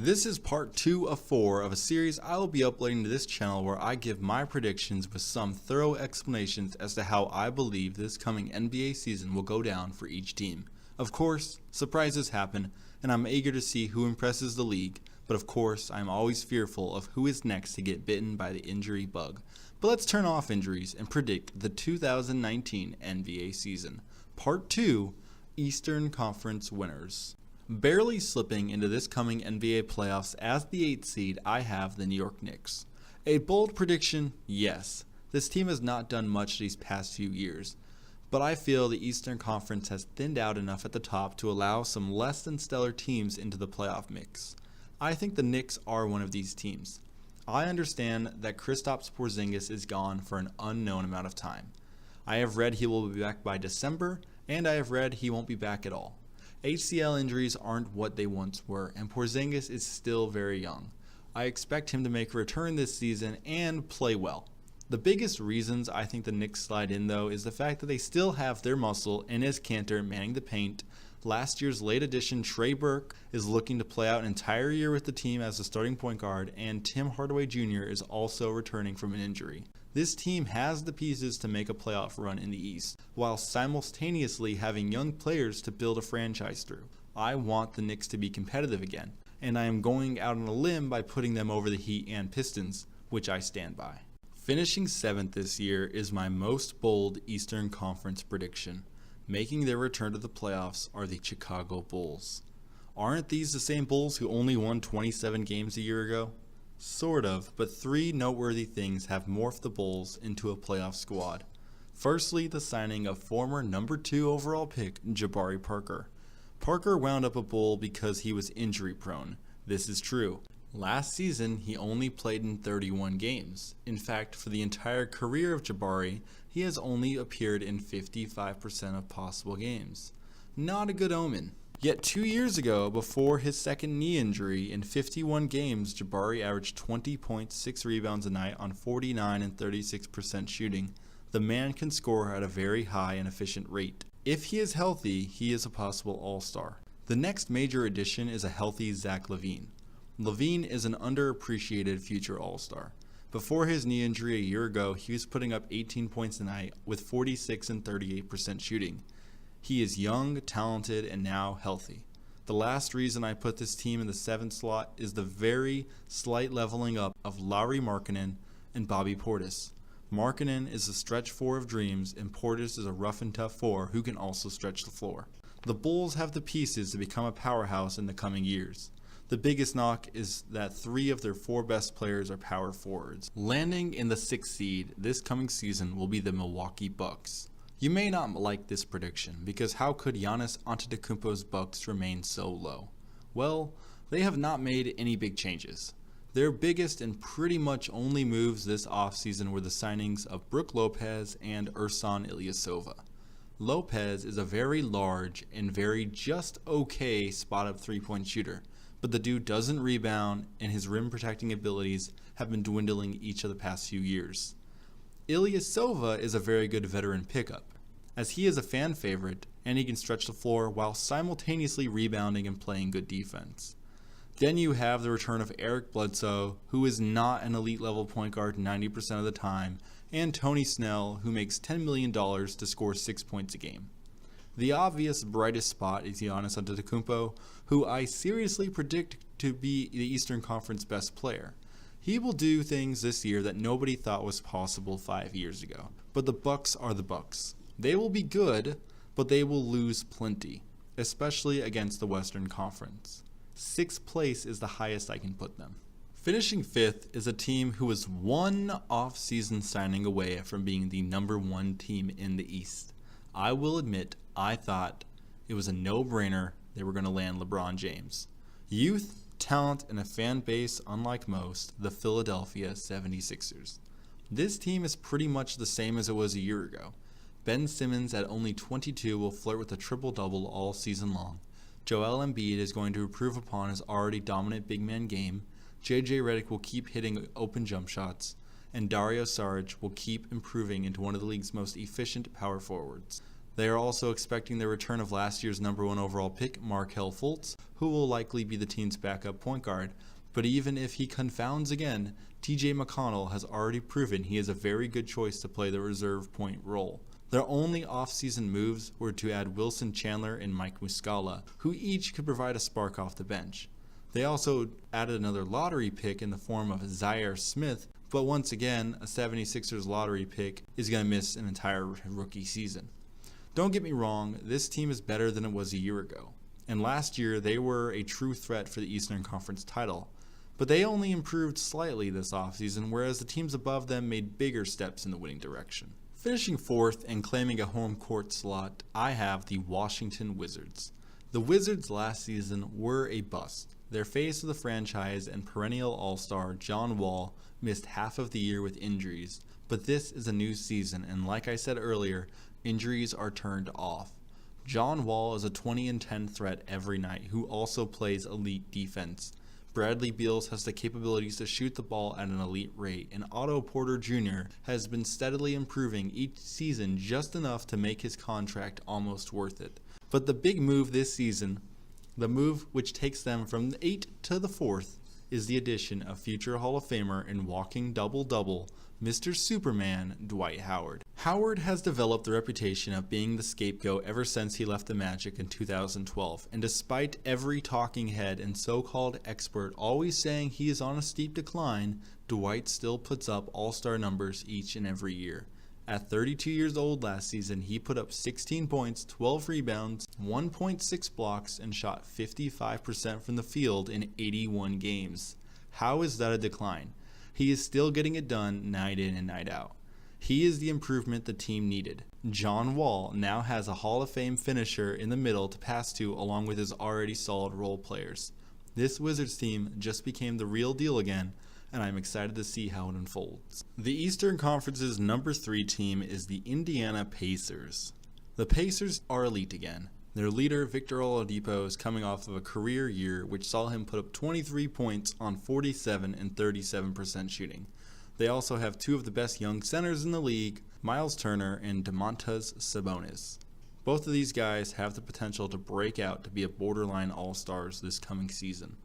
This is part 2 of 4 of a series I will be uploading to this channel where I give my predictions with some thorough explanations as to how I believe this coming NBA season will go down for each team. Of course, surprises happen, and I'm eager to see who impresses the league, but of course, I'm always fearful of who is next to get bitten by the injury bug. But let's turn off injuries and predict the 2019 NBA season. Part 2, Eastern Conference winners. Barely slipping into this coming NBA playoffs as the 8th seed, I have the New York Knicks. A bold prediction, yes. This team has not done much these past few years, but I feel the Eastern Conference has thinned out enough at the top to allow some less than stellar teams into the playoff mix. I think the Knicks are one of these teams. I understand that Kristaps Porzingis is gone for an unknown amount of time. I have read he will be back by December, and I have read he won't be back at all. ACL injuries aren't what they once were, and Porzingis is still very young. I expect him to make a return this season and play well. The biggest reasons I think the Knicks slide in, though, is the fact that they still have their muscle and Enes Kanter manning the paint. Last year's late addition Trey Burke is looking to play out an entire year with the team as a starting point guard, and Tim Hardaway Jr. is also returning from an injury. This team has the pieces to make a playoff run in the East, while simultaneously having young players to build a franchise through. I want the Knicks to be competitive again, and I am going out on a limb by putting them over the Heat and Pistons, which I stand by. Finishing 7th this year is my most bold Eastern Conference prediction. Making their return to the playoffs are the Chicago Bulls. Aren't these the same Bulls who only won 27 games a year ago? Sort of, but 3 noteworthy things have morphed the Bulls into a playoff squad. Firstly, the signing of former number 2 overall pick Jabari Parker. Parker wound up a Bull because he was injury prone. This is true. Last season, he only played in 31 games. In fact, for the entire career of Jabari, he has only appeared in 55% of possible games. Not a good omen. Yet 2 years ago, before his second knee injury, in 51 games, Jabari averaged 20.6 rebounds a night on 49 and 36% shooting. The man can score at a very high and efficient rate. If he is healthy, he is a possible all-star. The next major addition is a healthy Zach LaVine. LaVine is an underappreciated future all-star. Before his knee injury a year ago, he was putting up 18 points a night with 46 and 38% shooting. He is young, talented, and now healthy. The last reason I put this team in the 7th slot is the very slight leveling up of Lauri Markkanen and Bobby Portis. Markkanen is a stretch 4 of dreams, and Portis is a rough and tough 4 who can also stretch the floor. The Bulls have the pieces to become a powerhouse in the coming years. The biggest knock is that 3 of their 4 best players are power forwards. Landing in the 6th seed this coming season will be the Milwaukee Bucks. You may not like this prediction, because how could Giannis Antetokounmpo's Bucks remain so low? Well, they have not made any big changes. Their biggest and pretty much only moves this offseason were the signings of Brook Lopez and Ersan Ilyasova. Lopez is a very large and very just okay spot-up 3-point shooter, but the dude doesn't rebound, and his rim protecting abilities have been dwindling each of the past few years. Ilyasova is a very good veteran pickup, as he is a fan favorite and he can stretch the floor while simultaneously rebounding and playing good defense. Then you have the return of Eric Bledsoe, who is not an elite level point guard 90% of the time, and Tony Snell, who makes $10 million to score 6 points a game. The obvious brightest spot is Giannis Antetokounmpo, who I seriously predict to be the Eastern Conference best player. He will do things this year that nobody thought was possible 5 years ago. But the Bucks are the Bucks. They will be good, but they will lose plenty, especially against the Western Conference. 6th place is the highest I can put them. Finishing 5th is a team who was one off-season signing away from being the number 1 team in the East. I will admit, I thought it was a no-brainer they were going to land LeBron James. Youth, talent, and a fan base unlike most, the Philadelphia 76ers. This team is pretty much the same as it was a year ago. Ben Simmons at only 22 will flirt with a triple-double all season long. Joel Embiid is going to improve upon his already dominant big man game. JJ Redick will keep hitting open jump shots, and Dario Saric will keep improving into one of the league's most efficient power forwards. They are also expecting the return of last year's number 1 overall pick, Markelle Fultz, who will likely be the team's backup point guard. But even if he confounds again, TJ McConnell has already proven he is a very good choice to play the reserve point role. Their only offseason moves were to add Wilson Chandler and Mike Muscala, who each could provide a spark off the bench. They also added another lottery pick in the form of Zaire Smith, but once again, a 76ers lottery pick is going to miss an entire rookie season. Don't get me wrong, this team is better than it was a year ago. And last year, they were a true threat for the Eastern Conference title. But they only improved slightly this offseason, whereas the teams above them made bigger steps in the winning direction. Finishing 4th and claiming a home court slot, I have the Washington Wizards. The Wizards last season were a bust. Their face of the franchise and perennial all-star John Wall missed half of the year with injuries, but this is a new season, and like I said earlier, injuries are turned off. John Wall is a 20-10 threat every night who also plays elite defense. Bradley Beal has the capabilities to shoot the ball at an elite rate, and Otto Porter Jr. has been steadily improving each season just enough to make his contract almost worth it. But the big move this season, the move which takes them from the 8th to the 4th, is the addition of future Hall of Famer and walking double-double, Mr. Superman, Dwight Howard. Howard has developed the reputation of being the scapegoat ever since he left the Magic in 2012, and despite every talking head and so-called expert always saying he is on a steep decline, Dwight still puts up all-star numbers each and every year. At 32 years old last season, he put up 16 points, 12 rebounds, 1.6 blocks, and shot 55% from the field in 81 games. How is that a decline? He is still getting it done night in and night out. He is the improvement the team needed. John Wall now has a Hall of Fame finisher in the middle to pass to along with his already solid role players. This Wizards team just became the real deal again, and I'm excited to see how it unfolds. The Eastern Conference's number 3 team is the Indiana Pacers. The Pacers are elite again. Their leader, Victor Oladipo, is coming off of a career year which saw him put up 23 points on 47 and 37% shooting. They also have 2 of the best young centers in the league, Miles Turner and Domantas Sabonis. Both of these guys have the potential to break out to be a borderline all-stars this coming season.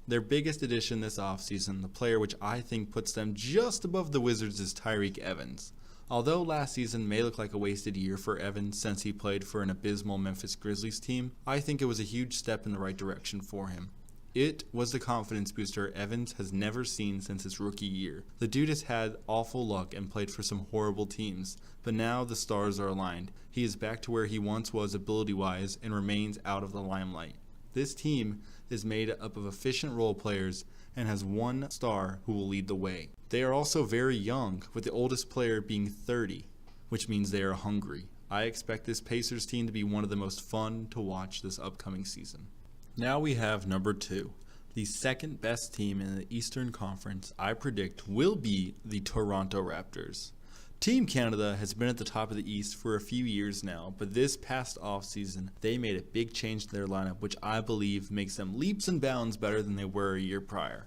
Their biggest addition this offseason, the player which I think puts them just above the Wizards, is Tyreke Evans. Although last season may look like a wasted year for Evans since he played for an abysmal Memphis Grizzlies team, I think it was a huge step in the right direction for him. It was the confidence booster Evans has never seen since his rookie year. The dude has had awful luck and played for some horrible teams, but now the stars are aligned. He is back to where he once was ability-wise and remains out of the limelight. This team is made up of efficient role players and has one star who will lead the way. They are also very young, with the oldest player being 30, which means they are hungry. I expect this Pacers team to be one of the most fun to watch this upcoming season. Now we have number 2. The second best team in the Eastern Conference, I predict, will be the Toronto Raptors. Team Canada has been at the top of the East for a few years now, but this past offseason, they made a big change to their lineup, which I believe makes them leaps and bounds better than they were a year prior.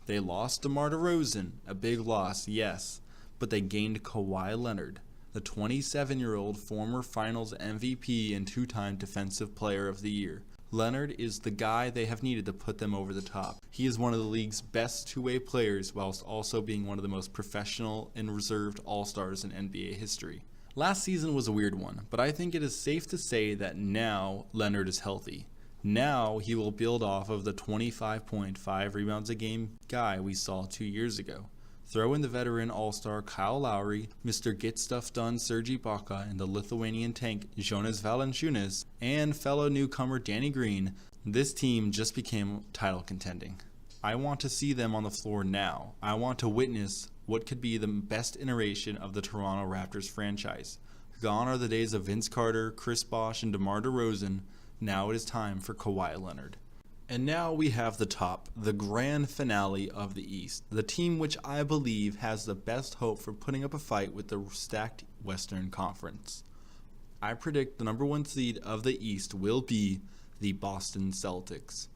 They lost DeMar DeRozan, a big loss, yes, but they gained Kawhi Leonard, the 27-year-old former Finals MVP and 2-time Defensive Player of the Year. Leonard is the guy they have needed to put them over the top. He is one of the league's best two-way players, whilst also being one of the most professional and reserved all-stars in NBA history. Last season was a weird one, but I think it is safe to say that now Leonard is healthy. Now he will build off of the 25.5 rebounds a game guy we saw 2 years ago. Throw in the veteran all-star Kyle Lowry, Mr. Get Stuff Done Serge Ibaka, and the Lithuanian tank Jonas Valanciunas, and fellow newcomer Danny Green. This team just became title contending. I want to see them on the floor now. I want to witness what could be the best iteration of the Toronto Raptors franchise. Gone are the days of Vince Carter, Chris Bosh, and DeMar DeRozan. Now it is time for Kawhi Leonard. And now we have the top, the grand finale of the East, the team which I believe has the best hope for putting up a fight with the stacked Western Conference. I predict the number 1 seed of the East will be the Boston Celtics.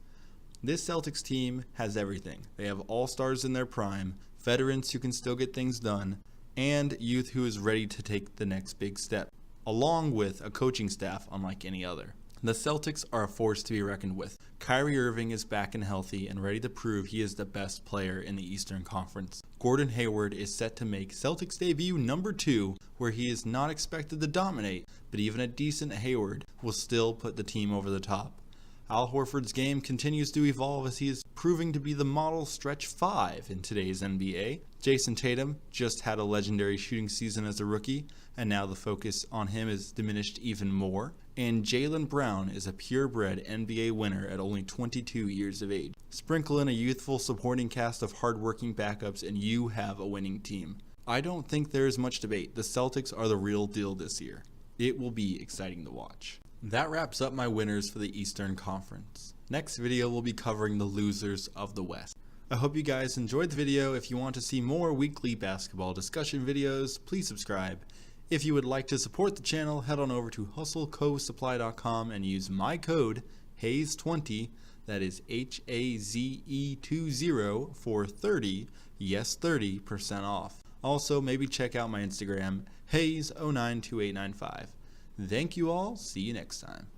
This Celtics team has everything. They have all-stars in their prime, veterans who can still get things done, and youth who is ready to take the next big step. along with a coaching staff unlike any other. The Celtics are a force to be reckoned with. Kyrie Irving is back and healthy and ready to prove he is the best player in the Eastern Conference. Gordon Hayward is set to make Celtics debut number 2, where he is not expected to dominate, but even a decent Hayward will still put the team over the top. Al Horford's game continues to evolve as he is proving to be the model stretch 5 in today's NBA. Jason Tatum just had a legendary shooting season as a rookie, and now the focus on him is diminished even more. And Jaylen Brown is a purebred NBA winner at only 22 years of age. Sprinkle in a youthful supporting cast of hardworking backups and you have a winning team. I don't think there is much debate. The Celtics are the real deal this year. It will be exciting to watch. That wraps up my winners for the Eastern Conference. Next video will be covering the losers of the West. I hope you guys enjoyed the video. If you want to see more weekly basketball discussion videos, please subscribe. If you would like to support the channel, head on over to hustlecosupply.com and use my code HAZE20, that is HAZE20, for 30% off. Also, maybe check out my Instagram, HAZE092895. Thank you all. See you next time.